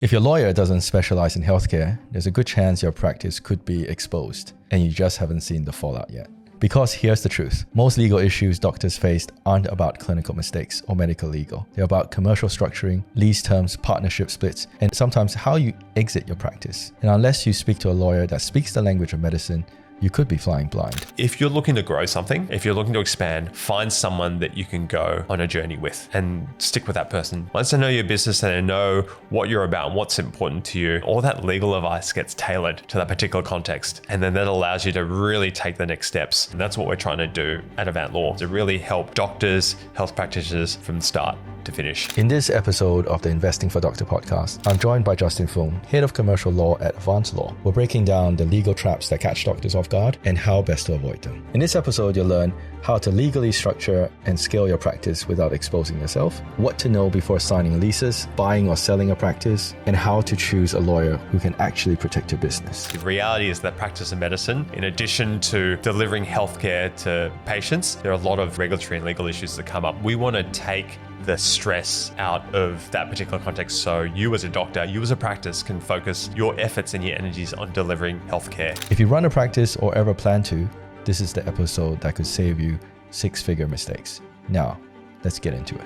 If your lawyer doesn't specialize in healthcare, there's a good chance your practice could be exposed and you just haven't seen the fallout yet. Because here's the truth. Most legal issues doctors faced aren't about clinical mistakes or medical legal. They're about commercial structuring, lease terms, partnership splits, and sometimes how you exit your practice. And unless you speak to a lawyer that speaks the language of medicine, you could be flying blind. If you're looking to grow something, if you're looking to expand, find someone that you can go on a journey with and stick with that person. Once they know your business and they know what you're about and what's important to you, all that legal advice gets tailored to that particular context. And then that allows you to really take the next steps. And that's what we're trying to do at Avant Law, to really help doctors, health practitioners from start to finish. In this episode of the Investing for Doctor podcast, I'm joined by Justin Fung, Head of Commercial Law at Avant Law. We're breaking down the legal traps that catch doctors off guard and how best to avoid them. In this episode, you'll learn how to legally structure and scale your practice without exposing yourself, what to know before signing leases, buying or selling a practice, and how to choose a lawyer who can actually protect your business. The reality is that practice of medicine, in addition to delivering healthcare to patients, there are a lot of regulatory and legal issues that come up. We want to take the stress out of that particular context so you as a doctor, you as a practice can focus your efforts and your energies on delivering healthcare. If you run a practice or ever plan to, this is the episode that could save you six-figure mistakes. Now, let's get into it.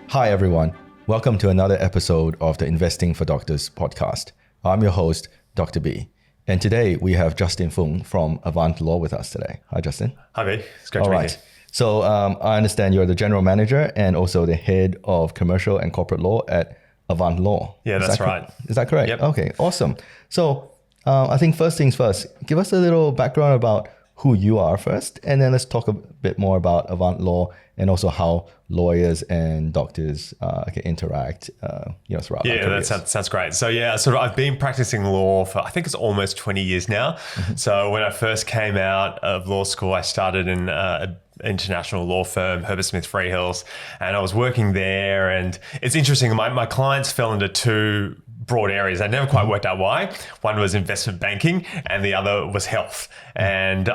Hi everyone, welcome to another episode of the Investing for Doctors podcast. I'm your host, Dr. B. And today we have Justin Fung from Avant Law with us today. Hi, Justin. Hi, B. It's great to be here. So I understand you're the general manager and also the head of commercial and corporate law at Avant Law. Yeah, that's right. Is that correct? Yep. Okay, awesome. So I think first things first, give us a little background about who you are first, and then let's talk a bit more about Avant Law and also how lawyers and doctors can interact throughout their careers. That sounds great. So I've been practicing law for, I think it's almost 20 years now. Mm-hmm. So when I first came out of law school, I started in an international law firm, Herbert Smith Freehills, and I was working there. And it's interesting, my clients fell into two broad areas. I never quite worked out why. One was investment banking and the other was health. And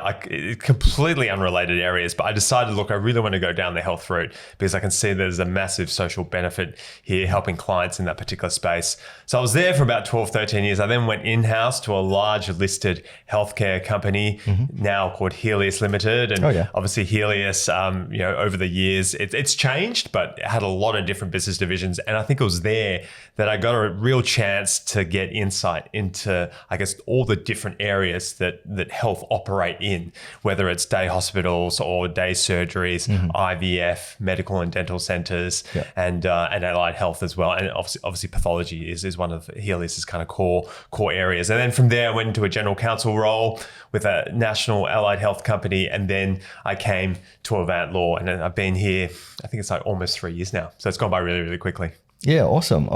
completely unrelated areas. But I decided, look, I really want to go down the health route because I can see there's a massive social benefit here helping clients in that particular space. So I was there for about 12, 13 years. I then went in-house to a large listed healthcare company now called Helios Limited. And obviously Helios, over the years, it's changed, but it had a lot of different business divisions. And I think it was there that I got a real chance to get insight into, I guess, all the different areas that health operate in, whether it's day hospitals or day surgeries, IVF, medical and dental centers, and allied health as well. And obviously pathology is one of Helios's kind of core areas. And then from there, I went into a general counsel role with a national allied health company. And then I came to Avant Law, and I've been here, I think it's like almost 3 years now. So it's gone by really, really quickly. Yeah, awesome.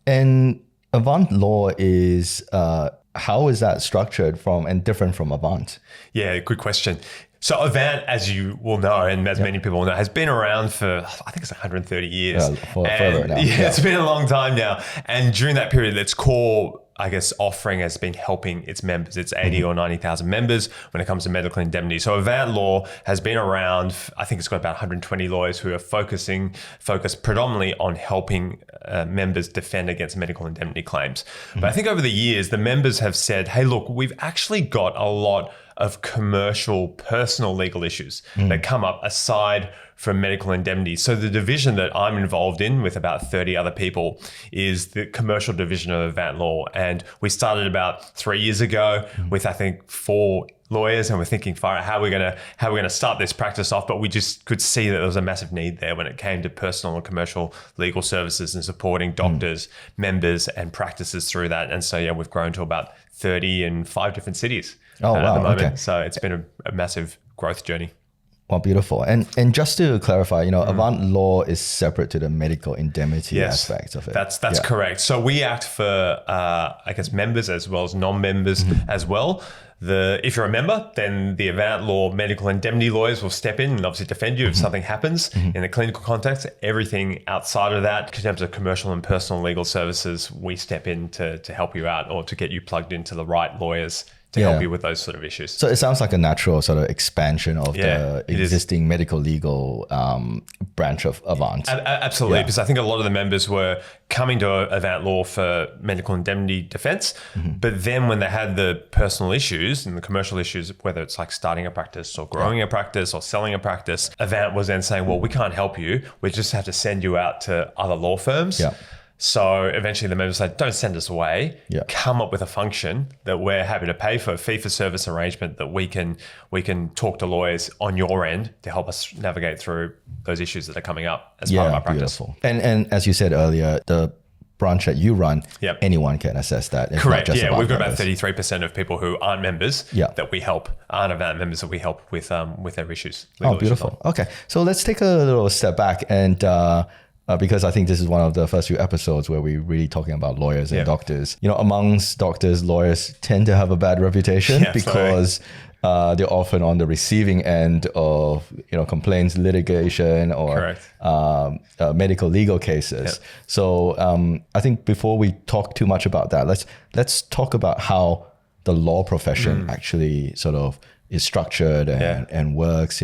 And Avant Law is, how is that structured from and different from Avant? Yeah, good question. So Avant, as you will know, and as many people will know, has been around for, I think it's 130 years. Further now. Yeah, it's been a long time now. And during that period, its core, I guess, offering has been helping its members. It's 80 or 90,000 members when it comes to medical indemnity. So Avant Law has been around, I think it's got about 120 lawyers who are focused predominantly on helping members defend against medical indemnity claims. But I think over the years, the members have said, hey, look, we've actually got a lot of commercial, personal legal issues that come up aside from medical indemnity. So the division that I'm involved in with about 30 other people is the commercial division of Avant Law. And we started about 3 years ago with, I think, 4 lawyers, and we're thinking, far out, how are we gonna start this practice off? But we just could see that there was a massive need there when it came to personal and commercial legal services and supporting doctors, members, and practices through that. And so we've grown to about 30 in 5 different cities at the moment. Okay. So it's been a massive growth journey. Well, beautiful. And just to clarify, Avant Law is separate to the medical indemnity aspect of it. That's correct. So we act for, members as well as non-members as well. If you're a member, then the Avant Law medical indemnity lawyers will step in and obviously defend you if something happens in a clinical context. Everything outside of that, in terms of commercial and personal legal services, we step in to help you out or to get you plugged into the right lawyers to help you with those sort of issues. So it sounds like a natural sort of expansion of the existing medical legal branch of Avant. Absolutely, because I think a lot of the members were coming to Avant Law for medical indemnity defense, but then when they had the personal issues and the commercial issues, whether it's like starting a practice or growing a practice or selling a practice, Avant was then saying, well, we can't help you. We just have to send you out to other law firms. Yeah. So eventually the members said, don't send us away. Come up with a function that we're happy to pay for, a fee-for-service arrangement that we can talk to lawyers on your end to help us navigate through those issues that are coming up as part of our practice. Beautiful. And as you said earlier, the branch that you run, anyone can access that. It's correct. Not just we've got members. about 33% of people who aren't members that we help, aren't Avant members that we help with their issues. Oh, beautiful. Okay. So let's take a little step back and because I think this is one of the first few episodes where we're really talking about lawyers and doctors. You know, amongst doctors, lawyers tend to have a bad reputation because they're often on the receiving end of complaints, litigation, or medical legal cases. So I think before we talk too much about that, let's talk about how the law profession actually sort of is structured and works.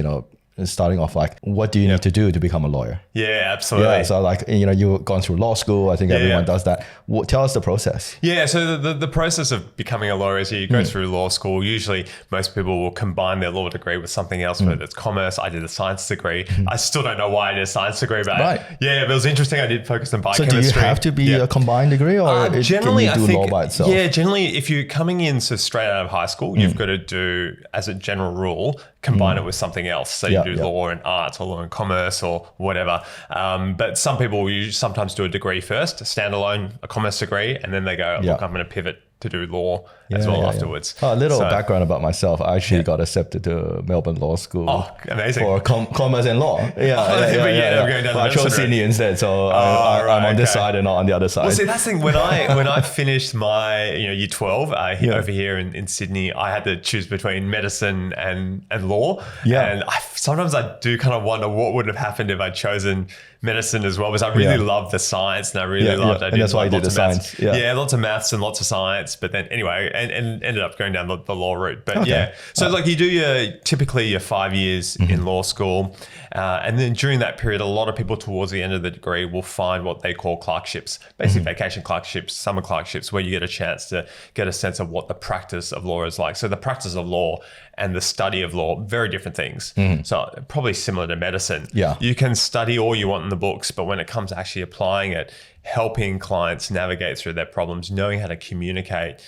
Starting off, like, what do you need to do to become a lawyer? Yeah, absolutely. Yeah, so like, you've gone through law school. I think everyone does that. Tell us the process. Yeah, so the process of becoming a lawyer is you go through law school. Usually most people will combine their law degree with something else, whether it's commerce. I did a science degree. I still don't know why I did a science degree, but but it was interesting. I did focus on biochemistry. So do you have to be a combined degree, or generally, can you do law by itself? Yeah, generally, if you're coming in straight out of high school, you've got to do, as a general rule, combine it with something else. So you do law and arts or law and commerce or whatever. But some people sometimes do a degree first, a standalone, a commerce degree, and then they go, look, I'm going to pivot to do law as well afterwards. A little background about myself. I actually got accepted to Melbourne Law School amazing. for commerce and law. I'm going down I chose Sydney instead, so I'm on this side and not on the other side. Well, see, that's the thing. When I finished my year 12 over here in Sydney, I had to choose between medicine and law. And sometimes I do kind of wonder what would have happened if I'd chosen medicine as well, because I really loved the science and I really loved it. And that's why you did the science. Lots of maths and lots of science. But then anyway, and ended up going down the law route. But so like you do typically your 5 years in law school. And then during that period, a lot of people towards the end of the degree will find what they call clerkships, basically vacation clerkships, summer clerkships, where you get a chance to get a sense of what the practice of law is like. So the practice of law and the study of law, very different things. So probably similar to medicine. You can study all you want in the books, but when it comes to actually applying it, helping clients navigate through their problems, knowing how to communicate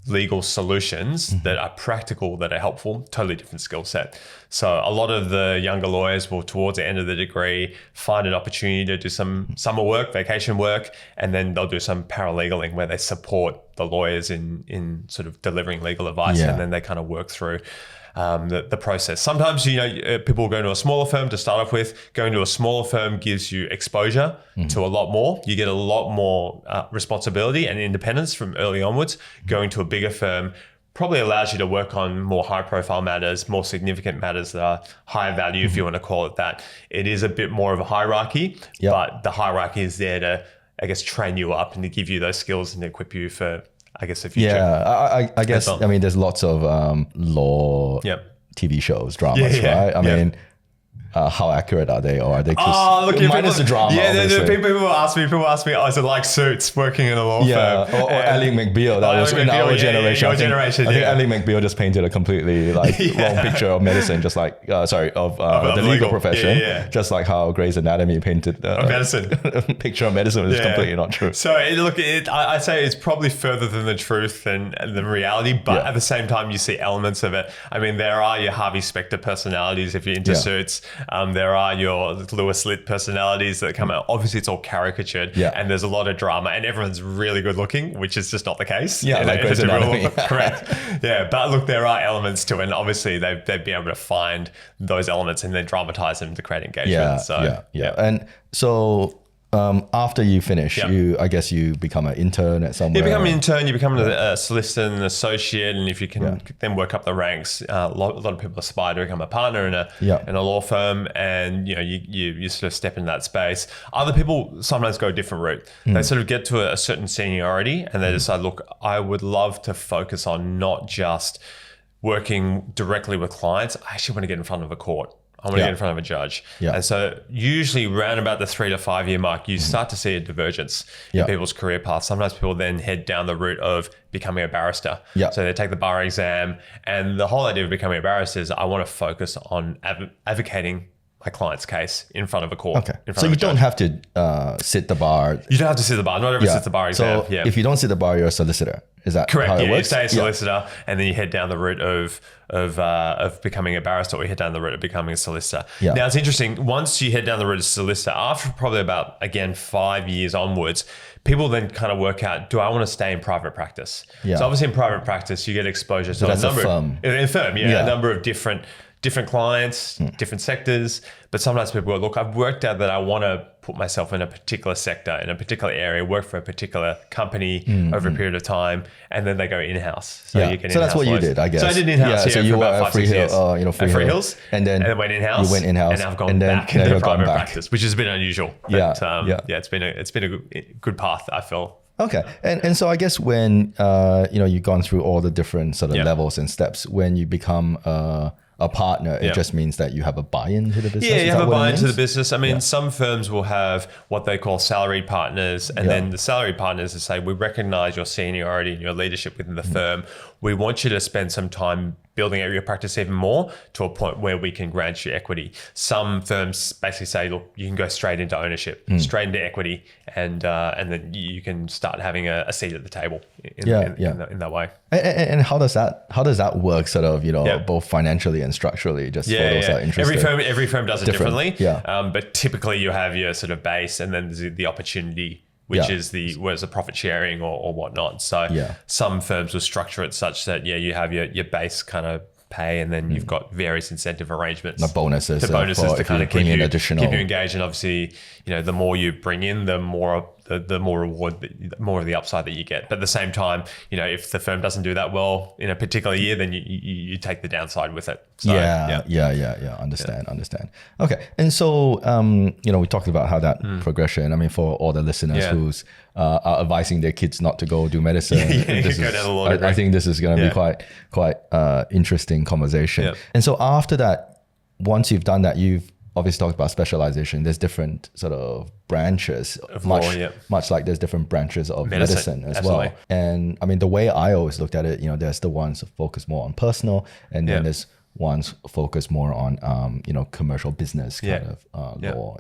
legal solutions that are practical, that are helpful, totally different skill set. So a lot of the younger lawyers will, towards the end of the degree, find an opportunity to do some summer work, vacation work, and then they'll do some paralegaling where they support the lawyers in sort of delivering legal advice, and then they kind of work through the process. Sometimes, people will go to a smaller firm to start off with. Going to a smaller firm gives you exposure to a lot more. You get a lot more responsibility and independence from early onwards. Going to a bigger firm probably allows you to work on more high profile matters, more significant matters that are higher value, if you want to call it that. It is a bit more of a hierarchy, but the hierarchy is there to, I guess, train you up and to give you those skills and equip you for, I guess, the future. Yeah, I guess, I mean, there's lots of law TV shows, dramas, right? I mean, how accurate are they, or are they just minus the drama? People ask me, is it like Suits, working in a law firm? Or Ally McBeal, that was in our generation. I think Ally McBeal just painted a completely wrong picture of medicine, just like, of the legal profession, just like how Grey's Anatomy painted medicine. Picture of medicine is completely not true. So I say it's probably further than the truth and the reality, but at the same time, you see elements of it. I mean, there are your Harvey Specter personalities if you're into Suits. There are your Lewis Litt personalities that come out. Obviously, it's all caricatured, and there's a lot of drama, and everyone's really good looking, which is just not the case. Like Grey's Anatomy. Correct. But look, there are elements to it, and obviously they've been able to find those elements and then dramatize them to create engagement. And so After you finish, I guess you become an intern at somewhere. You become an intern, you become a solicitor and an associate, and if you can then work up the ranks, a lot of people aspire to become a partner in a law firm, and you sort of step into that space. Other people sometimes go a different route. They sort of get to a certain seniority and they decide, look, I would love to focus on not just working directly with clients. I actually want to get in front of a court. I want to get in front of a judge. And so usually around about the 3 to 5 year mark, you start to see a divergence in people's career paths. Sometimes people then head down the route of becoming a barrister. So they take the bar exam, and the whole idea of becoming a barrister is I want to focus on advocating my client's case in front of a court. So you don't have to sit the bar. You don't have to sit the bar. Not everyone sits the bar exam. So if you don't sit the bar, you're a solicitor. Is that correct? How it works? You stay a solicitor, and then you head down the route of becoming a barrister, or you head down the route of becoming a solicitor. Now it's interesting. Once you head down the route of solicitor, after probably about 5 years onwards, people then kind of work out: do I want to stay in private practice? So obviously in private practice, you get exposure to a number a number of different clients, different sectors. But sometimes people go, look, I've worked out that I want to put myself in a particular sector, in a particular area, work for a particular company over a period of time, and then they go in-house. So you can that's what you did, I guess. So I did in-house so you for were about at 5, 6 years. Free Hills. And then went in-house. You went in-house. And now I've gone back into private practice, which has been unusual. But, it's been a good path, I feel. Okay. And so I guess when, you've gone through all the different sort of levels and steps, when you become a partner, it just means that you have a buy-in to the business. Yeah, you have a buy-in to the business. I mean, some firms will have what they call salaried partners, and then the salaried partners will say, we recognize your seniority and your leadership within the firm. We want you to spend some time building out your practice even more to a point where we can grant you equity. Some firms basically say, look, you can go straight into ownership, straight into equity, and then you can start having a seat at the table in that way. And how does that work, sort of, both financially and structurally? Just for those that are interested. Every firm does it differently. Yeah. But typically you have your sort of base, and then there's the opportunity, which is where's the profit sharing or whatnot. So some firms will structure it such that you have your base kind of pay, and then you've got various incentive arrangements, the bonuses to kind of keep you engaged. And obviously, the more you bring in, the more reward, more of the upside that you get. But at the same time, if the firm doesn't do that well in a particular year, then you take the downside with it. So, Understand. Okay. And so, we talked about how that progression, I mean, for all the listeners who's are advising their kids not to go do medicine. I think this is going to be quite interesting conversation. And so after that, once you've done that, you've obviously talked about specialization. There's different sort of branches, much like there's different branches of medicine as well. And I mean, the way I always looked at it, there's the ones that focus more on personal, and then there's ones focus more on, commercial business kind of law.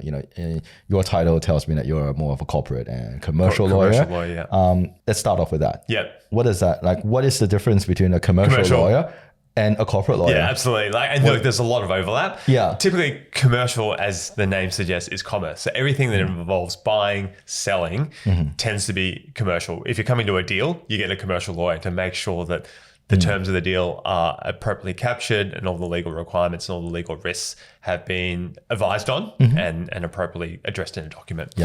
Your title tells me that you're more of a corporate and commercial lawyer. Let's start off with that. What is that? Like, what is the difference between a commercial lawyer and a corporate lawyer? Yeah, absolutely. Look, there's a lot of overlap. Typically, commercial, as the name suggests, is commerce. So everything that involves buying, selling tends to be commercial. If you're coming to a deal, you get a commercial lawyer to make sure that the terms of the deal are appropriately captured, and all the legal requirements and all the legal risks have been advised on and appropriately addressed in a document.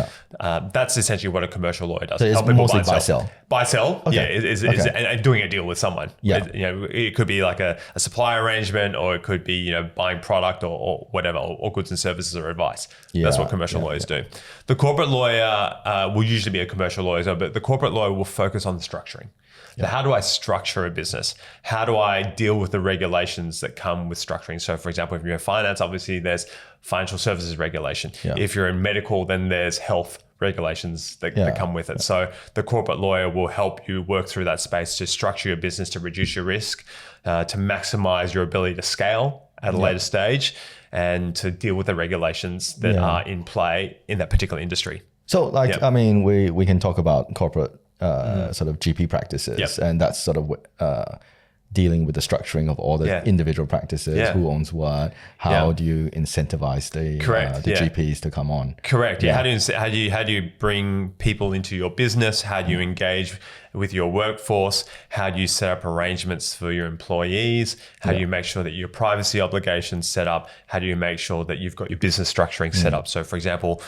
That's essentially what a commercial lawyer does. So it's mostly buy sell. Buy sell, and doing a deal with someone. It could be like a supply arrangement, or it could be buying product or whatever, or goods and services or advice. That's what commercial lawyers do. The corporate lawyer will usually be a commercial lawyer, but the corporate lawyer will focus on the structuring. So how do I structure a business? How do I deal with the regulations that come with structuring? So for example, if you're in finance, obviously there's financial services regulation. If you're in medical, then there's health regulations that come with it. So the corporate lawyer will help you work through that space to structure your business, to reduce your risk, to maximize your ability to scale at a later stage, and to deal with the regulations that are in play in that particular industry. So I mean, we can talk about corporate sort of GP practices, and that's sort of dealing with the structuring of all the individual practices, who owns what, how do you incentivize the GPs to come on? Correct. How do you bring people into your business? How do you engage with your workforce? How do you set up arrangements for your employees? How do you make sure that your privacy obligations set up? How do you make sure that you've got your business structuring set up? So for example,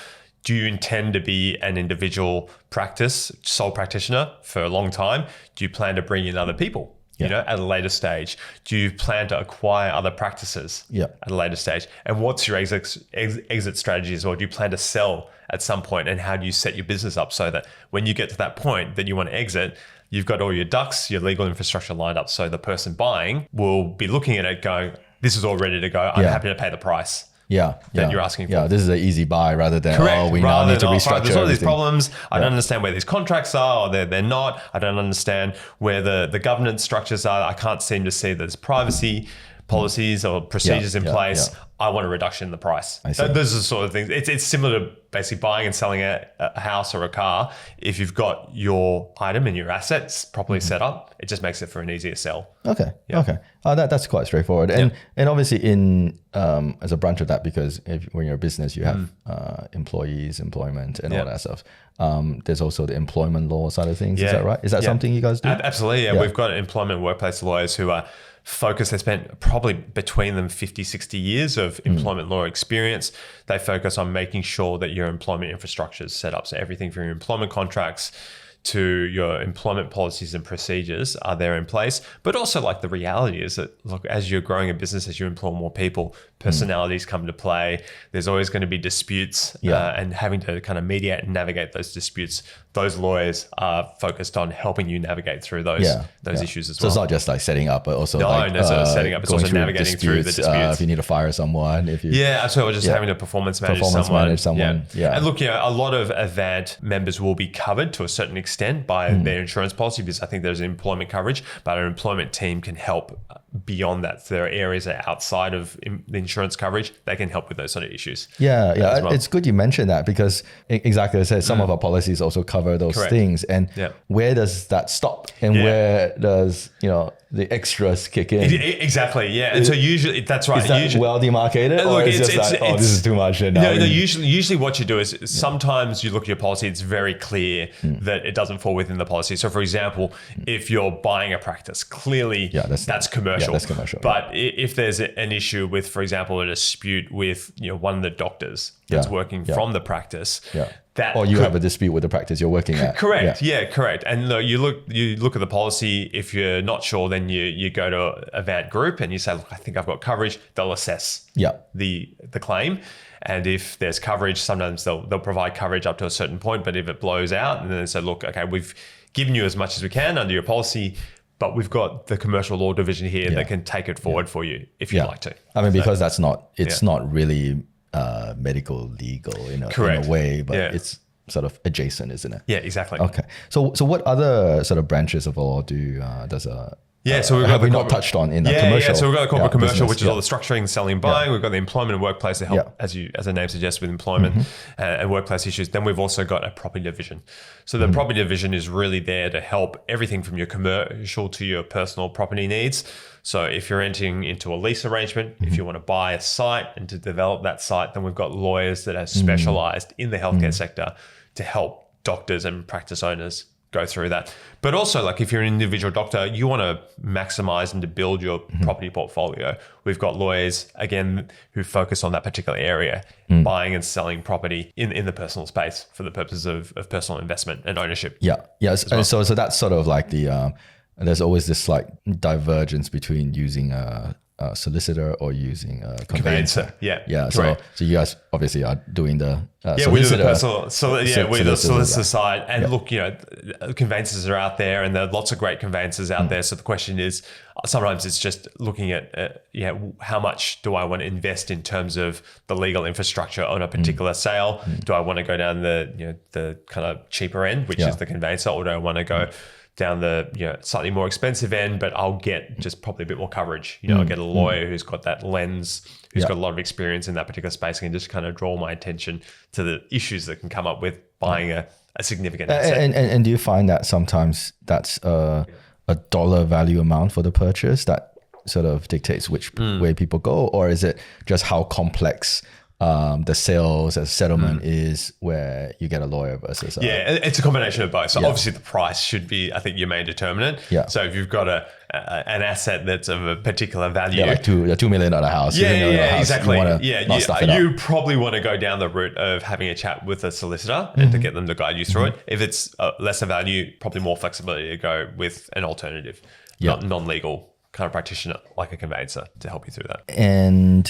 Do you intend to be an individual practice, sole practitioner for a long time? Do you plan to bring in other people, at a later stage? Do you plan to acquire other practices at a later stage? And what's your exit strategy as well? Do you plan to sell at some point? And how do you set your business up so that when you get to that point that you want to exit, you've got all your ducks, your legal infrastructure lined up, so the person buying will be looking at it going, this is all ready to go. I'm happy to pay the price. That you're asking for. Yeah, this is an easy buy rather than, we now need to restructure there's all these everything. problems. I don't understand where these contracts are, or they're not. I don't understand where the governance structures are. I can't seem to see that there's privacy policies or procedures in place. I want a reduction in the price. Those are the sort of things. It's similar to basically buying and selling a house or a car. If you've got your item and your assets properly set up, it just makes it for an easier sell. Okay. That's quite straightforward. And obviously in as a branch of that, because when you're a business, you have employees, employment, and all that stuff. There's also the employment law side of things. Is that right? Is that something you guys do? Absolutely. Yeah. We've got employment workplace lawyers who are focused. They spent probably between them 50, 60 years of employment law experience. They focus on making sure that your employment infrastructure is set up. So everything from your employment contracts to your employment policies and procedures are there in place. But also, like, the reality is that, look, as you're growing a business, as you employ more people, personalities come to play. There's always going to be disputes and having to kind of mediate and navigate those disputes. Those lawyers are focused on helping you navigate through those issues as well. So it's not just like setting up, but also setting up. It's also navigating through the disputes. If you need to fire someone, absolutely. Just having to performance manage someone. And look, a lot of Avant members will be covered to a certain extent by their insurance policy, because I think there's employment coverage, but our employment team can help beyond that. So there are areas that are outside of the insurance coverage, they can help with those sort of issues. Well. It's good you mentioned that, because exactly as I said, some of our policies also cover those things. And where does that stop? And where does, the extras kick in? Exactly, And so usually, that's right. Is that well demarcated? Or it's just like, this is too much. And usually what you do is sometimes you look at your policy, it's very clear that it doesn't fall within the policy. So for example, if you're buying a practice, clearly that's commercial. That's commercial. But if there's an issue with, for example, a dispute with one of the doctors that's working from the practice, or you have a dispute with the practice you're working at. Correct. Correct. And you look at the policy. If you're not sure, then you go to Avant Group and you say, look, I think I've got coverage. They'll assess the claim. And if there's coverage, sometimes they'll provide coverage up to a certain point. But if it blows out, and then they say, look, okay, we've given you as much as we can under your policy, but we've got the commercial law division here that can take it forward for you if you'd like to. I mean, because that's not really medical legal in a way, but it's sort of adjacent, isn't it? Yeah, exactly. Okay. So what other sort of branches of law does so we've got not touched on in the commercial? Yeah, so we've got the corporate commercial, business, which is all the structuring, selling, buying. We've got the employment and workplace to help, as the name suggests, with employment and workplace issues. Then we've also got a property division. So the property division is really there to help everything from your commercial to your personal property needs. So if you're entering into a lease arrangement, if you want to buy a site and to develop that site, then we've got lawyers that are specialised in the healthcare sector to help doctors and practice owners go through that. But also, like, if you're an individual doctor, you want to maximize and to build your property portfolio. We've got lawyers, again, who focus on that particular area, buying and selling property in the personal space for the purposes of personal investment and ownership. And so that's sort of like there's always this like divergence between using a solicitor or using a conveyancer. So you guys obviously are doing the solicitor. We do the personal. We do the solicitor side. And look, conveyancers are out there, and there are lots of great conveyancers out there. So the question is, sometimes it's just looking at how much do I want to invest in terms of the legal infrastructure on a particular sale? Do I want to go down the kind of cheaper end, which is the conveyancer, or do I want to go down the slightly more expensive end, but I'll get just probably a bit more coverage. I'll get a lawyer who's got that lens, who's got a lot of experience in that particular space, and can just kind of draw my attention to the issues that can come up with buying a significant asset. And do you find that sometimes that's a dollar value amount for the purchase that sort of dictates which way people go, or is it just how complex the sales as settlement is where you get a lawyer versus it's a combination of both. So obviously the price should be, I think, your main determinant. Yeah. So if you've got an asset that's of a particular value, like $2 million house. Exactly. You You probably want to go down the route of having a chat with a solicitor and to get them to guide you through it. If it's lesser value, probably more flexibility to go with an alternative, non-legal kind of practitioner like a conveyancer to help you through that. And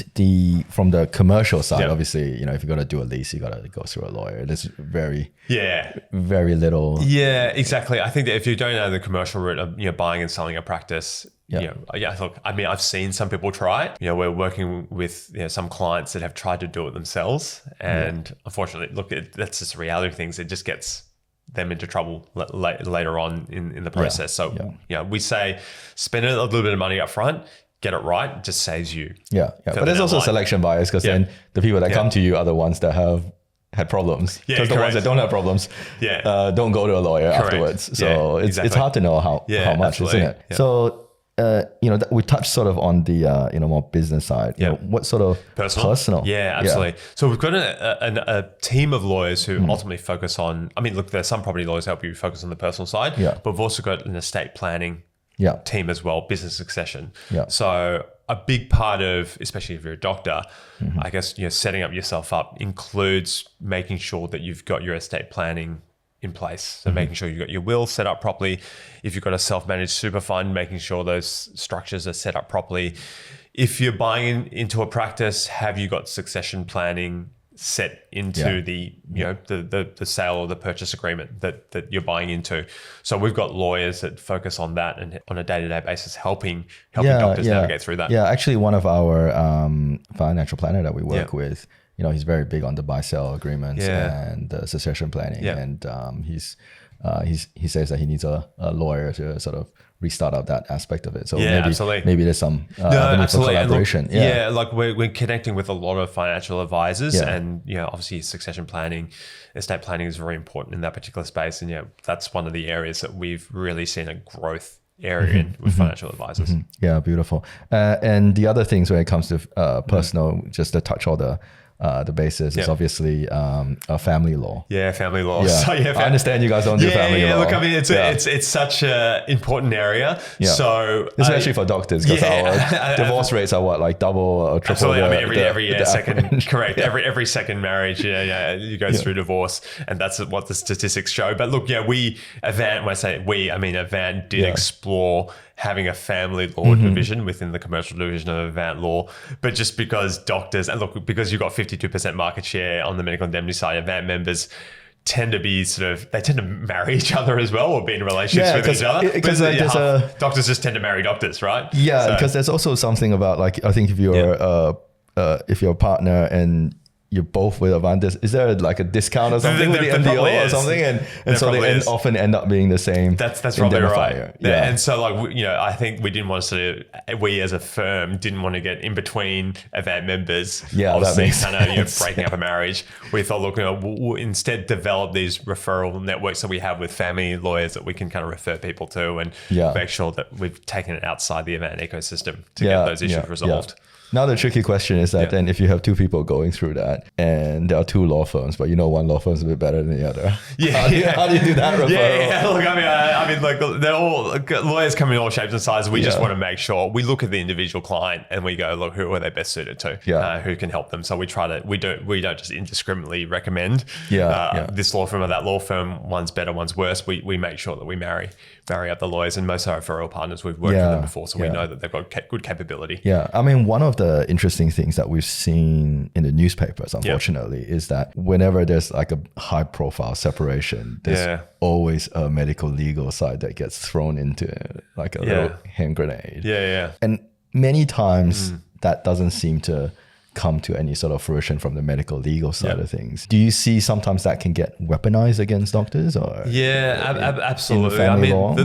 from the commercial side, obviously, if you're gonna do a lease, you gotta go through a lawyer. There's very little. Yeah, exactly. I think that if you don't know the commercial route of buying and selling a practice, look, I mean, I've seen some people try it. We're working with some clients that have tried to do it themselves, and unfortunately, look, that's just the reality of things. It just gets them into trouble later on in the process. So, we say spend a little bit of money up front, get it right, it just saves you. But there's also selection bias because then the people that come to you are the ones that have had problems. Because the ones that don't have problems don't go to a lawyer afterwards. So it's hard to know how much, isn't it? So, we touched sort of on the more business side. What sort of personal? Yeah, absolutely. So we've got a team of lawyers who ultimately focus on. I mean, look, there's some property lawyers help you focus on the personal side, but we've also got an estate planning team as well, business succession. So a big part of, especially if you're a doctor, I guess setting up yourself up includes making sure that you've got your estate planning in place. So making sure you've got your will set up properly. If you've got a self-managed super fund, making sure those structures are set up properly. If you're buying into a practice, have you got succession planning set into the sale or the purchase agreement that you're buying into? So we've got lawyers that focus on that and on a day-to-day basis helping doctors navigate through that. Yeah, actually one of our financial planner that we work with, he's very big on the buy-sell agreements and the succession planning. And he says that he needs a lawyer to sort of restart up that aspect of it. So maybe there's some avenue for collaboration. Like we're connecting with a lot of financial advisors and obviously succession planning, estate planning is very important in that particular space. And that's one of the areas that we've really seen a growth area in with financial advisors. Yeah, beautiful. And the other things when it comes to personal, just to touch all the basis is obviously a family law. Yeah, family law. Yeah. So, I understand you guys don't do family law. Look, I mean, it's such an important area. Yeah. So especially for doctors, because our divorce rates are like double or triple. Absolutely. Every second marriage, you go through divorce, and that's what the statistics show. But look, Avant did explore having a family law division within the commercial division of Avant Law. But just because doctors, and look, because you've got 52% market share on the medical indemnity side, Avant members tend to be they tend to marry each other as well or be in relationships with each other. Because doctors just tend to marry doctors, right? Yeah, because there's also something about I think if you're if you're a partner and you're both with Avant, is there like a discount or something with the MDO or something? And so they often end up being the same. That's probably right. Yeah. And so I think we didn't want to we as a firm didn't want to get in between Avant members. Yeah, that makes sense. Breaking up a marriage. We thought, look, we'll instead develop these referral networks that we have with family lawyers that we can kind of refer people to and make sure that we've taken it outside the Avant ecosystem to get those issues resolved. Now the tricky question is that then if you have two people going through that and there are two law firms, but one law firm is a bit better than the other. How do you do that referral? Look, I mean, they're all lawyers come in all shapes and sizes. We just want to make sure we look at the individual client and we go, look, who are they best suited to? Who can help them? So we don't just indiscriminately recommend this law firm or that law firm. One's better, one's worse. We make sure that we marry up the lawyers, and most of our referral partners, we've worked with them before, so we know that they've got good capability. Yeah, I mean, one of the interesting things that we've seen in the newspapers, unfortunately, is that whenever there's like a high profile separation, there's always a medical legal side that gets thrown into like a little hand grenade. And many times that doesn't seem to come to any sort of fruition from the medical legal side of things. Do you see sometimes that can get weaponized against doctors? Or absolutely. I mean,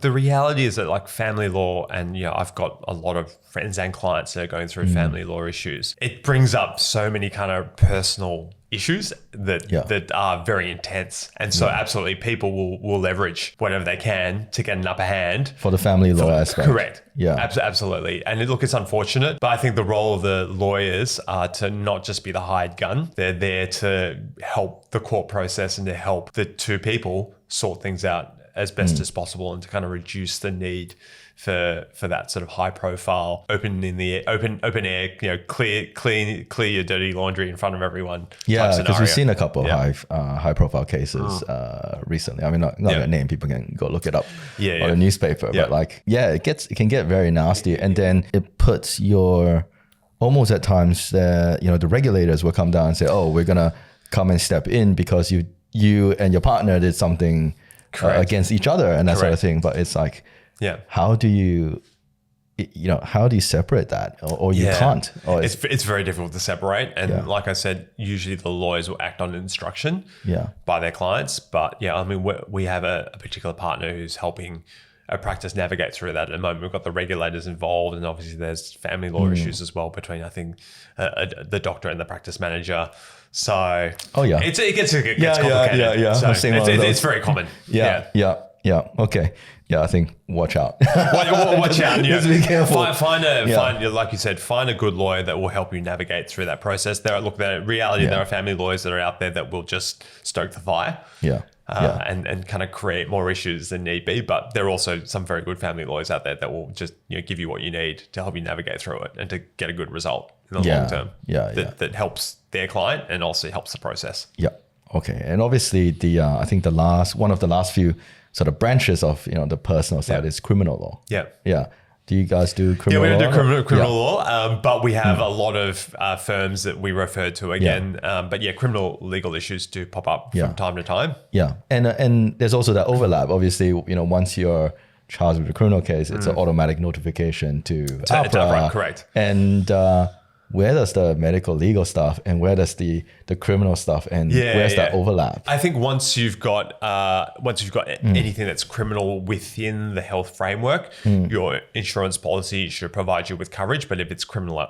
the reality is that like family law, and I've got a lot of friends and clients that are going through family law issues. It brings up so many kind of personal issues that are very intense. And so absolutely people will leverage whatever they can to get an upper hand. For the family law aspect. Correct. Yeah. Absolutely. And look, it's unfortunate, but I think the role of the lawyers are to not just be the hired gun. They're there to help the court process and to help the two people sort things out as best as possible and to kind of reduce the need for that sort of high profile, open air, clear your dirty laundry in front of everyone. Yeah, because we've seen a couple of high profile cases recently. I mean, not a name, people can go look it up on the newspaper. But like, it can get very nasty, and then it puts your almost at times the regulators will come down and say, oh, we're gonna come and step in because you and your partner did something against each other and that sort of thing. But it's like, how do you separate that, or you can't? Or it's very difficult to separate. And like I said, usually the lawyers will act on instruction by their clients. But I mean, we have a particular partner who's helping a practice navigate through that at the moment. We've got the regulators involved, and obviously there's family law issues as well between, I think, the doctor and the practice manager. So it gets complicated. So it's very common. Okay. Yeah, I think watch out. Watch out. Just be careful. Find like you said, find a good lawyer that will help you navigate through that process. There are family lawyers that are out there that will just stoke the fire. And kind of create more issues than need be. But there are also some very good family lawyers out there that will just give you what you need to help you navigate through it and to get a good result in the long term. That helps their client and also helps the process. Yeah. Okay. And obviously I think one of the last few sort of branches of the personal side is criminal law. Yeah. Do you guys do criminal law? Yeah, we don't do criminal law, but we have a lot of firms that we refer to again. But criminal legal issues do pop up from time to time. Yeah, and there's also that overlap. Obviously, once you're charged with a criminal case, it's an automatic notification to APRA. Correct. And where does the medical legal stuff and where does the criminal stuff and where's that overlap? I think once you've got anything that's criminal within the health framework, your insurance policy should provide you with coverage. But if it's criminal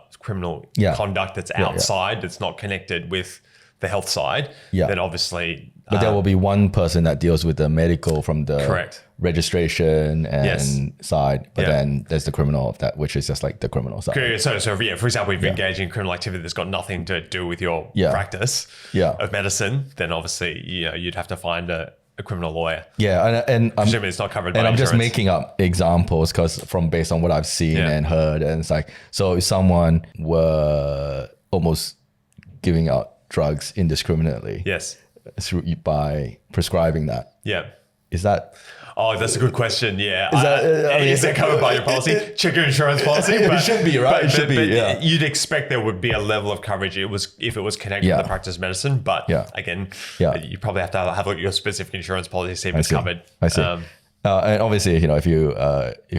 conduct that's outside, that's not connected with the health side, then obviously. But there will be one person that deals with the medical from the registration and side, but then there's the criminal of that, which is just like the criminal side. So for example, if you're engaging in criminal activity that's got nothing to do with your practice of medicine, then obviously you'd have to find a criminal lawyer. Yeah, and I'm assuming it's not covered by insurance. I'm just making up examples based on what I've seen and heard, and it's like, so if someone were almost giving out drugs indiscriminately, by prescribing that, is that? Oh, that's a good question. Yeah, is that covered by your policy? Check your insurance policy. It should be, right? It should be. You'd expect there would be a level of coverage if it was connected to the practice of medicine. But again, you probably have to have a look at your specific insurance policy, see if it's covered. I see. And obviously, if you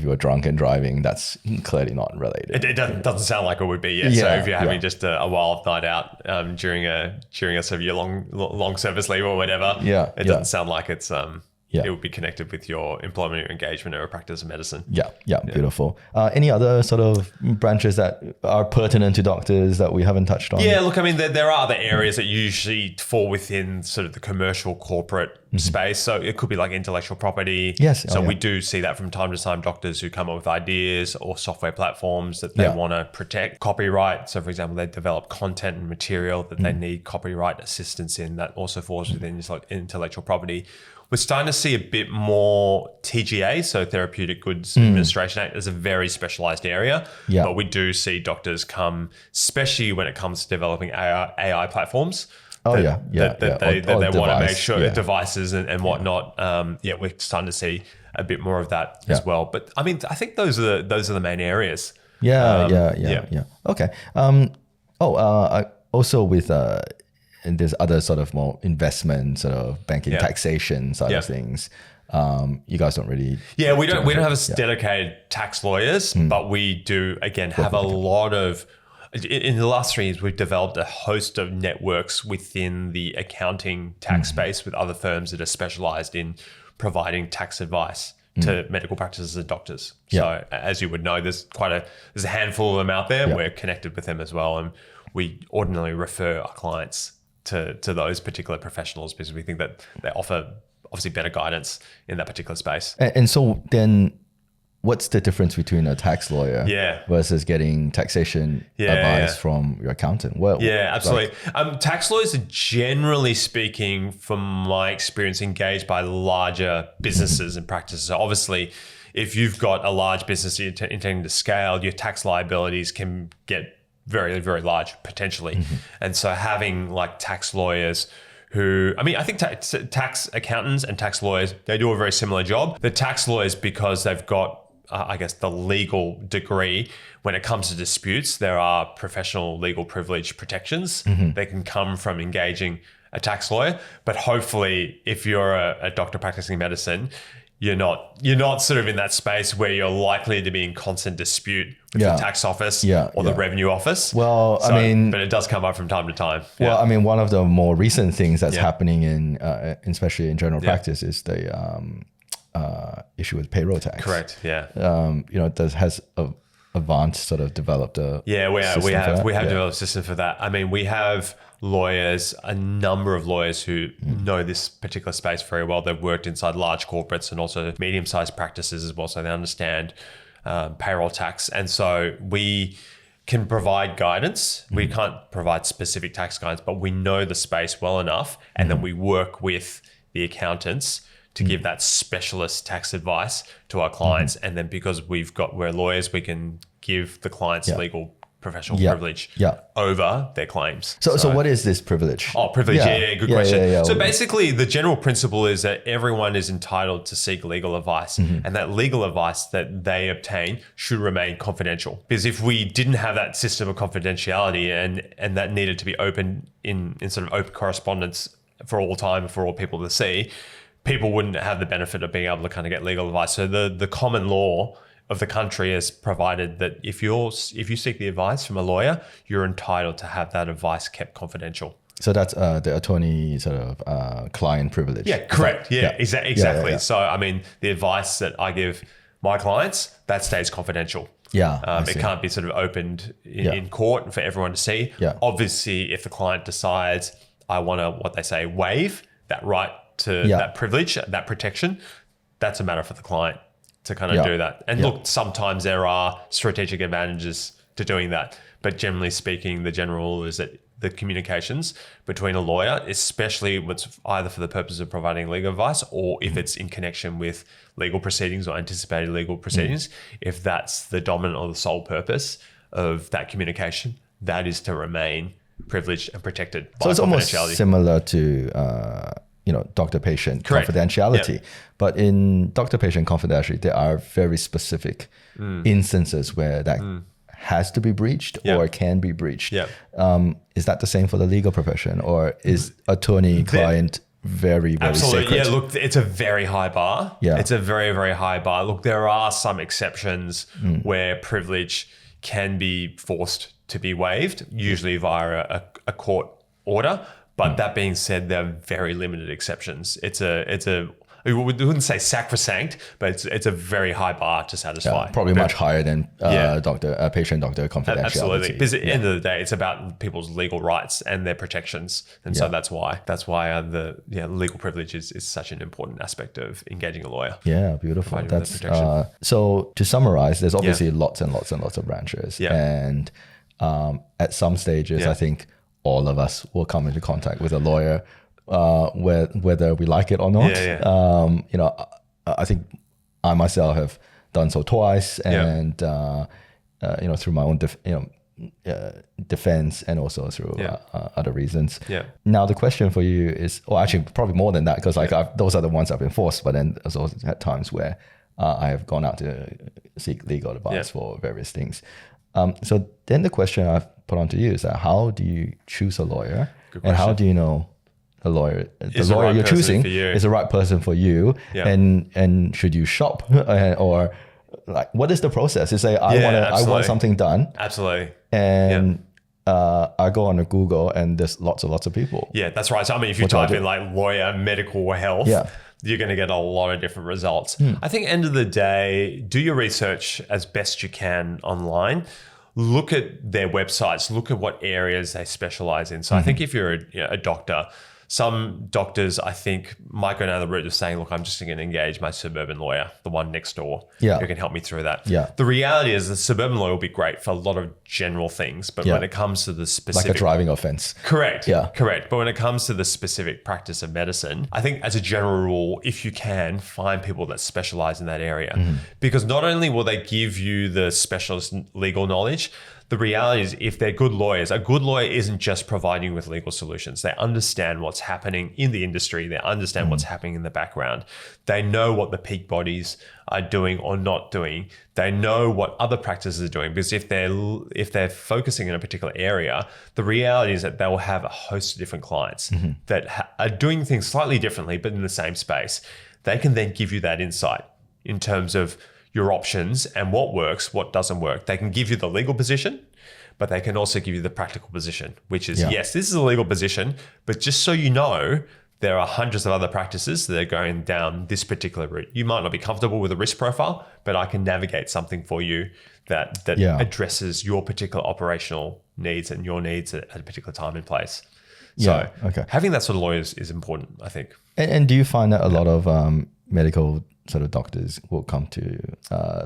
were drunk and driving, that's clearly not related. It doesn't sound like it would be. So if you're having just a wild night out during a sort of your long service leave or whatever, it doesn't sound like it's it would be connected with your employment or engagement or a practice of medicine. Beautiful. Any other sort of branches that are pertinent to doctors that we haven't touched on? Yeah, Mm-hmm. look, I mean, there are other areas that usually fall within sort of the commercial corporate space. So it could be like intellectual property. Yes. So we do see that from time to time, doctors who come up with ideas or software platforms that they want to protect. Copyright. So for example, they develop content and material that they need copyright assistance in, that also falls within intellectual property. We're starting to see a bit more TGA, so Therapeutic Goods Administration Act, as a very specialized area. But we do see doctors come, especially when it comes to developing AI platforms. They want to make sure devices and whatnot. We're starting to see a bit more of that as well. But I mean, I think those are the main areas. Okay. Also with and there's other sort of more investment, sort of banking, taxation side of things. You guys don't really. Yeah, we don't have a dedicated tax lawyers, but we do again have a lot of. In the last 3 years, we've developed a host of networks within the accounting tax space with other firms that are specialized in providing tax advice to medical practices and doctors. So as you would know, there's a handful of them out there. We're connected with them as well, and we ordinarily refer our clients to those particular professionals because we think that they offer obviously better guidance in that particular space. And so then what's the difference between a tax lawyer versus getting taxation advice from your accountant? Well, absolutely. Tax lawyers are generally speaking, from my experience, engaged by larger businesses and practices. So obviously, if you've got a large business you're intending to scale, your tax liabilities can get very, very large potentially. And so having like tax lawyers who, I think tax accountants and tax lawyers, they do a very similar job. The tax lawyers, because they've got, I guess, the legal degree, when it comes to disputes, there are professional legal privilege protections that can come from engaging a tax lawyer. But hopefully, if you're a doctor practicing medicine, you're not sort of in that space where you're likely to be in constant dispute with the tax office or the revenue office. Well, but it does come up from time to time. Well, one of the more recent things that's happening in, especially in general practice, is the issue with payroll tax. Correct. Yeah. Has Avant sort of developed a we have developed a system for that. We have lawyers, a number of lawyers who know this particular space very well. They've worked inside large corporates and also medium-sized practices as well, so they understand payroll tax. And so we can provide guidance. We can't provide specific tax guidance, but we know the space well enough, and then we work with the accountants to give that specialist tax advice to our clients. And then because we're lawyers, we can give the clients legal professional privilege over their claims. So what is this privilege? Privilege. Good question. So basically the general principle is that everyone is entitled to seek legal advice, and that legal advice that they obtain should remain confidential. Because if we didn't have that system of confidentiality and that needed to be open in sort of open correspondence for all time, for all people to see, people wouldn't have the benefit of being able to kind of get legal advice. So the common law of the country has provided that if you seek the advice from a lawyer, you're entitled to have that advice kept confidential. So that's the attorney sort of client privilege. Yeah, correct. Exactly. So the advice that I give my clients, that stays confidential. It can't be sort of opened in court for everyone to see. Obviously, if the client decides I want to, what they say, waive that right to that privilege, that protection, that's a matter for the client to kind of do that. And look, sometimes there are strategic advantages to doing that. But generally speaking, the general rule is that the communications between a lawyer, especially what's either for the purpose of providing legal advice or if it's in connection with legal proceedings or anticipated legal proceedings, if that's the dominant or the sole purpose of that communication, that is to remain privileged and protected by confidentiality. So it's almost similar to doctor-patient confidentiality. But in doctor-patient confidentiality, there are very specific instances where that has to be breached or can be breached. Is that the same for the legal profession, or is attorney-client very, very absolutely sacred? Look, it's a very high bar. It's a very, very high bar. Look, there are some exceptions where privilege can be forced to be waived, usually via a court order. But that being said, there are very limited exceptions. We wouldn't say sacrosanct, but it's a very high bar to satisfy. Probably much higher than patient-doctor confidentiality. Absolutely, because at the end of the day, it's about people's legal rights and their protections, and so that's why the legal privilege is such an important aspect of engaging a lawyer. Yeah, beautiful. That's so to summarize, there's obviously lots and lots and lots of branches, and at some stages, I think all of us will come into contact with a lawyer, whether we like it or not. I think I myself have done so twice, and through my own defense and also through other reasons. Now the question for you is, or actually probably more than that, because those are the ones I've enforced, but then there's also had times where I have gone out to seek legal advice for various things. So then the question I've put onto you is that how do you choose a lawyer, and how do you know the lawyer you're choosing is the right person for you, and should you shop or like what is the process? You say I want something done, absolutely, and I go on to Google and there's lots of people. Yeah, that's right. So if you type in like lawyer, medical, or health, you're going to get a lot of different results. I think end of the day, do your research as best you can online. look at their websites, look at what areas they specialize in. So I think if you're a doctor, some doctors, I think, might go down the route of saying, look, I'm just going to engage my suburban lawyer, the one next door, who can help me through that. Yeah. The reality is the suburban lawyer will be great for a lot of general things, but when it comes to the specific... Like a driving offense. Correct. Yeah. Correct. But when it comes to the specific practice of medicine, I think as a general rule, if you can, find people that specialize in that area. Because not only will they give you the specialist legal knowledge, the reality is if they're good lawyers, a good lawyer isn't just providing you with legal solutions. They understand what's happening in the industry. They understand what's happening in the background. They know what the peak bodies are doing or not doing. They know what other practices are doing, because if they're focusing in a particular area, the reality is that they will have a host of different clients that are doing things slightly differently, but in the same space. They can then give you that insight in terms of your options and what works, what doesn't work. They can give you the legal position, but they can also give you the practical position, which is, yes, this is a legal position, but just so you know, there are hundreds of other practices that are going down this particular route. You might not be comfortable with a risk profile, but I can navigate something for you that addresses your particular operational needs and your needs at a particular time and place. So having that sort of lawyer is important, I think. And do you find that a lot of medical sort of doctors will come to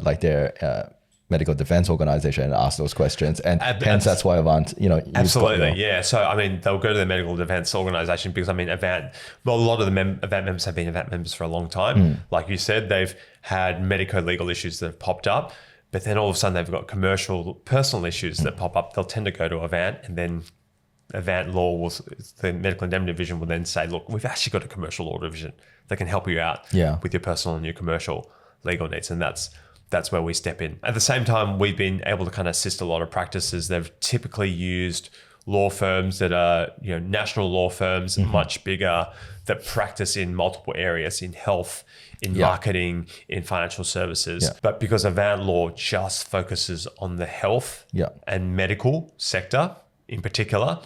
like their medical defense organization and ask those questions, and hence that's why Avant, absolutely, So I mean, they'll go to the medical defense organization because I mean, Avant. Well, a lot of the Avant members have been Avant members for a long time. Like you said, they've had medico-legal issues that have popped up, but then all of a sudden they've got commercial, personal issues that pop up. They'll tend to go to Avant, and then Avant Law the medical indemnity division will then say, look, we've actually got a commercial law division that can help you out with your personal and your commercial legal needs. And that's where we step in. At the same time, we've been able to kind of assist a lot of practices. They've typically used law firms that are, national law firms, much bigger, that practice in multiple areas, in health, in marketing, in financial services. But because Avant Law just focuses on the health and medical sector in particular,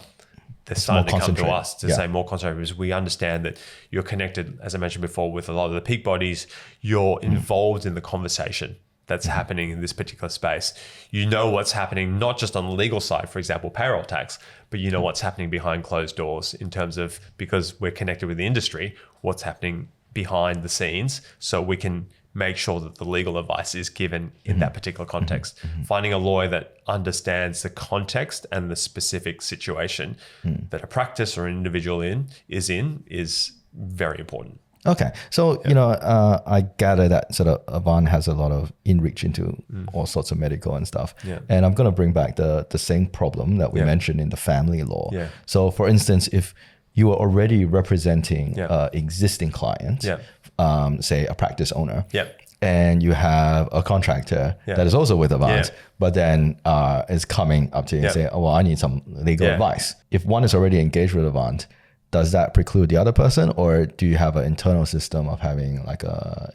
they're starting to come to us to say more concentrated, because we understand that you're connected, as I mentioned before, with a lot of the peak bodies. You're involved in the conversation that's happening in this particular space. You know what's happening, not just on the legal side, for example, payroll tax, but you know what's happening behind closed doors in terms of, because we're connected with the industry, what's happening behind the scenes, so we can make sure that the legal advice is given in that particular context. Finding a lawyer that understands the context and the specific situation that a practice or an individual is very important. Okay. So, I gather that sort of Avant has a lot of in-reach into all sorts of medical and stuff. And I'm going to bring back the same problem that we mentioned in the family law. So, for instance, if you are already representing existing client, say a practice owner, and you have a contractor that is also with Avant, but then is coming up to you and say, oh, well, I need some legal advice. If one is already engaged with Avant, does that preclude the other person, or do you have an internal system of having like a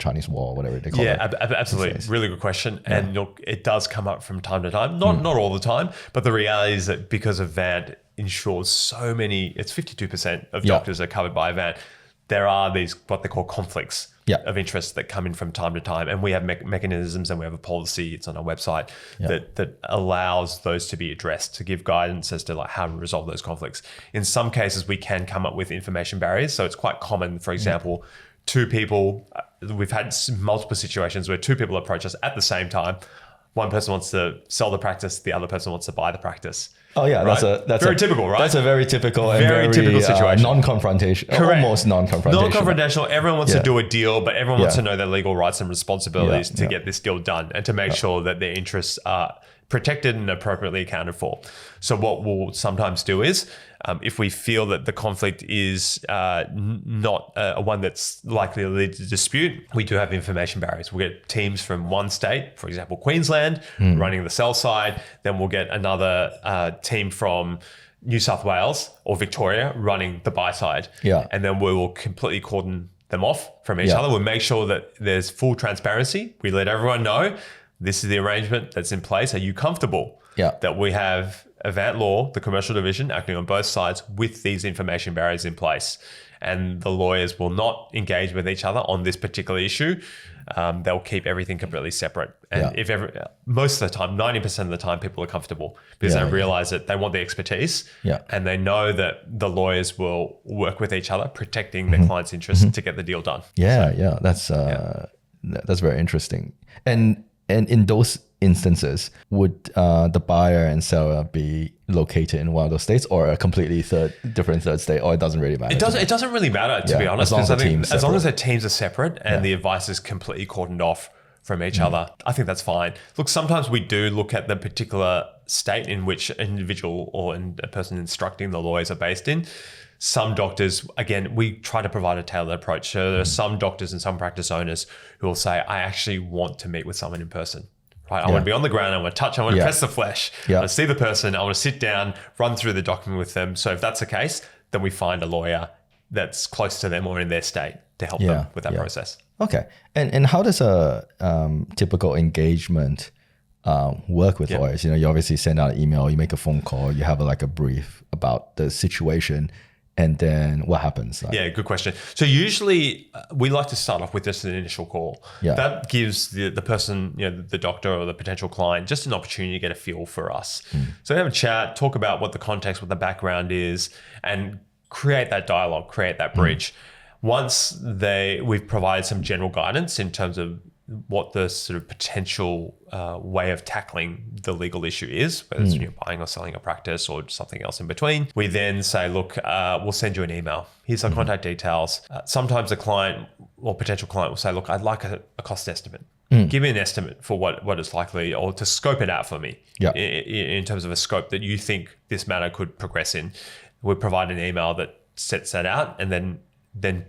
Chinese wall, whatever they call it? Absolutely. Really good question. And it does come up from time to time, not all the time, but the reality is that because Avant insures so many, it's 52% of doctors are covered by Avant. There are these, what they call conflicts of interest that come in from time to time. And we have mechanisms, and we have a policy, it's on our website, that allows those to be addressed, to give guidance as to like how to resolve those conflicts. In some cases, we can come up with information barriers. So it's quite common, for example, two people, we've had multiple situations where two people approach us at the same time. One person wants to sell the practice, the other person wants to buy the practice. Oh yeah, right? that's very typical, right? That's a very typical and very typical situation. Non-confrontation, almost non-confrontational. Non-confrontational. Everyone wants to do a deal, but everyone wants to know their legal rights and responsibilities to get this deal done, and to make sure that their interests are protected and appropriately accounted for. So what we'll sometimes do is, if we feel that the conflict is not one that's likely to lead to dispute, we do have information barriers. We'll get teams from one state, for example, Queensland, running the sell side. Then we'll get another team from New South Wales or Victoria running the buy side. And then we will completely cordon them off from each other. We'll make sure that there's full transparency. We let everyone know, this is the arrangement that's in place. Are you comfortable that we have Avant Law, the commercial division, acting on both sides with these information barriers in place? and the lawyers will not engage with each other on this particular issue, they'll keep everything completely separate. And most of the time, 90% of the time, people are comfortable because they realize that they want the expertise and they know that the lawyers will work with each other, protecting their client's interests to get the deal done. That's very interesting. And in those instances, would the buyer and seller be located in one of those states or a completely different third state, or it doesn't really matter? It doesn't really matter, to be honest. As long as their teams are separate and the advice is completely cordoned off from each other, I think that's fine. Look, sometimes we do look at the particular state in which an individual or a person instructing the lawyers are based in. Some doctors, again, we try to provide a tailored approach. So there are some doctors and some practice owners who will say, I actually want to meet with someone in person. Right? I want to be on the ground. I want to touch. I want to press the flesh. I want to see the person. I want to sit down, run through the document with them. So if that's the case, then we find a lawyer that's close to them or in their state to help them with that process. Okay. And how does a typical engagement work with lawyers? You obviously send out an email, you make a phone call, you have a brief about the situation. And then what happens? Good question. So usually we like to start off with just an initial call. That gives the person, the doctor or the potential client, just an opportunity to get a feel for us. So have a chat, talk about what the context, what the background is, and create that dialogue, create that bridge. Once we've provided some general guidance in terms of what the sort of potential way of tackling the legal issue is, whether it's buying or selling a practice or something else in between. We then say, look, we'll send you an email. Here's our contact details. Sometimes the client or potential client will say, look, I'd like a cost estimate. Give me an estimate for what it's likely, or to scope it out for me in terms of a scope that you think this matter could progress in. We provide an email that sets that out, and then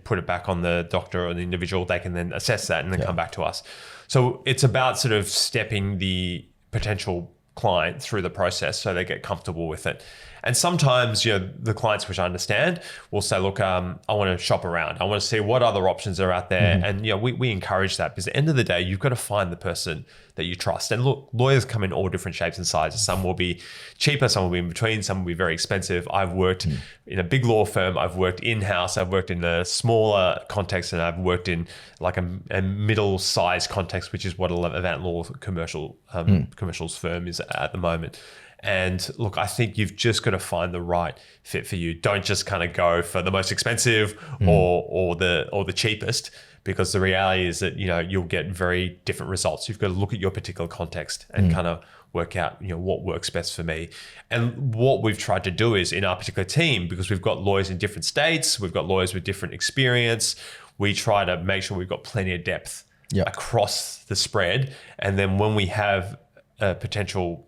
put it back on the doctor or the individual. They can then assess that and then come back to us. So it's about sort of stepping the potential client through the process so they get comfortable with it. And sometimes, the clients, which I understand, will say, look, I want to shop around. I want to see what other options are out there. And, we encourage that, because at the end of the day, you've got to find the person that you trust. And look, lawyers come in all different shapes and sizes. Some will be cheaper, some will be in between, some will be very expensive. I've worked in a big law firm. I've worked in-house. I've worked in a smaller context, and I've worked in like a middle-sized context, which is what Avant Law commercials firm is at the moment. And look, I think you've just got to find the right fit for you. Don't just kind of go for the most expensive or the cheapest, because the reality is that you'll get very different results. You've got to look at your particular context and kind of work out what works best for me. And what we've tried to do is, in our particular team, because we've got lawyers in different states, we've got lawyers with different experience, we try to make sure we've got plenty of depth across the spread. And then when we have a potential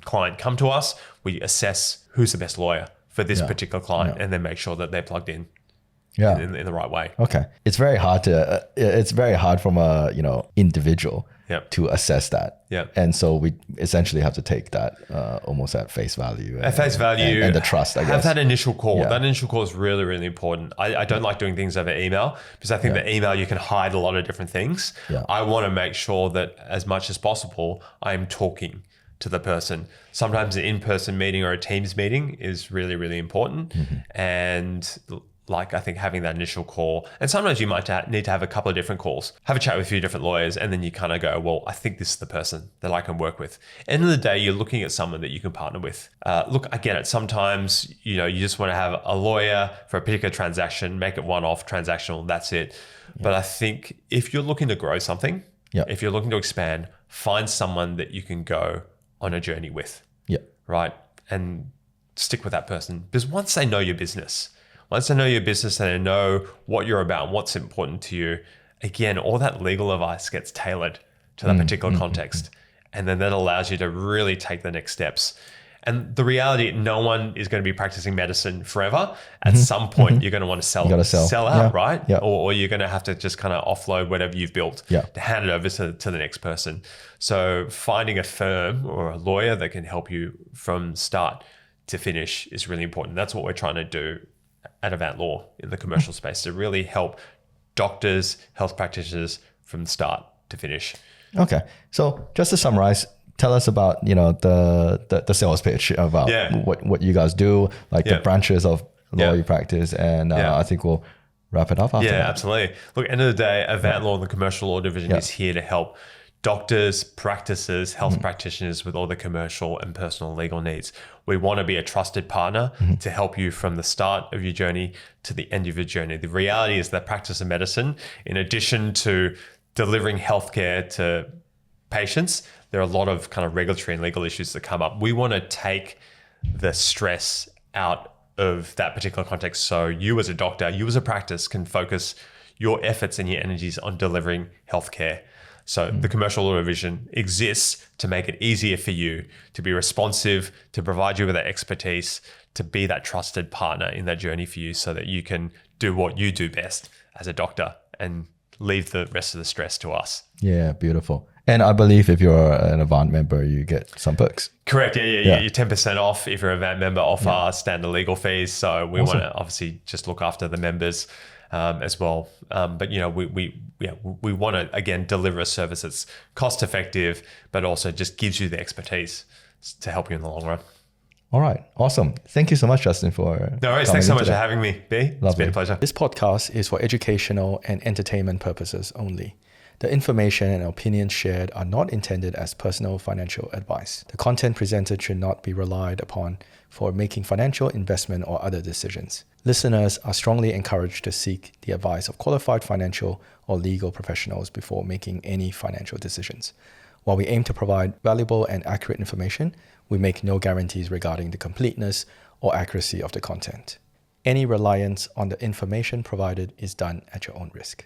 client come to us, we assess who's the best lawyer for this particular client, and then make sure that they're plugged in the right way. Okay. It's very hard from a, individual to assess that. And so we essentially have to take that almost at face value. At face value. And the trust, I guess. Have that initial call. That initial call is really, really important. I don't like doing things over email, because I think the email, you can hide a lot of different things. I want to make sure that as much as possible, I'm talking to the person. Sometimes an in-person meeting or a Teams meeting is really, really important. And I think having that initial call, and sometimes you might need to have a couple of different calls, have a chat with a few different lawyers, and then you kind of go, well, I think this is the person that I can work with. End of the day, you're looking at someone that you can partner with. Look, I get it. Sometimes, you just want to have a lawyer for a particular transaction, make it one-off, transactional, that's it. But I think if you're looking to grow something, if you're looking to expand, find someone that you can go on a journey with, right? And stick with that person, because once they know your business, and they know what you're about and what's important to you, again, all that legal advice gets tailored to that particular context. And then that allows you to really take the next steps. And the reality, no one is going to be practicing medicine forever. At some point, you're going to want to sell out, right? Or you're going to have to just kind of offload whatever you've built to hand it over to the next person. So finding a firm or a lawyer that can help you from start to finish is really important. That's what we're trying to do at Avant Law in the commercial space, to really help doctors, health practitioners from start to finish. Okay. So just to summarize, tell us about, the sales pitch about what you guys do, the branches of law you practice. And I think we'll wrap it up after Yeah, that. absolutely. Look, end of the day, Avant Law and the Commercial Law Division is here to help doctors, practices, health practitioners with all the commercial and personal legal needs. We want to be a trusted partner to help you from the start of your journey to the end of your journey. The reality is that practice of medicine, in addition to delivering healthcare to patients, there are a lot of kind of regulatory and legal issues that come up. We want to take the stress out of that particular context. So you as a doctor, you as a practice can focus your efforts and your energies on delivering healthcare. So the Commercial Law Division exists to make it easier for you to be responsive, to provide you with that expertise, to be that trusted partner in that journey for you so that you can do what you do best as a doctor and leave the rest of the stress to us. Yeah, beautiful. And I believe if you're an Avant member, you get some perks. Correct. Yeah. You're 10% off if you're a Avant member off our standard legal fees. So we want to obviously just look after the members as well. But we want to again deliver a service that's cost effective, but also just gives you the expertise to help you in the long run. All right. Awesome. Thank you so much, Justin, for No worries. Thanks so much for having me, B. It's Lovely. been a pleasure. This podcast is for educational and entertainment purposes only. The information and opinions shared are not intended as personal financial advice. The content presented should not be relied upon for making financial, investment, or other decisions. Listeners are strongly encouraged to seek the advice of qualified financial or legal professionals before making any financial decisions. While we aim to provide valuable and accurate information, we make no guarantees regarding the completeness or accuracy of the content. Any reliance on the information provided is done at your own risk.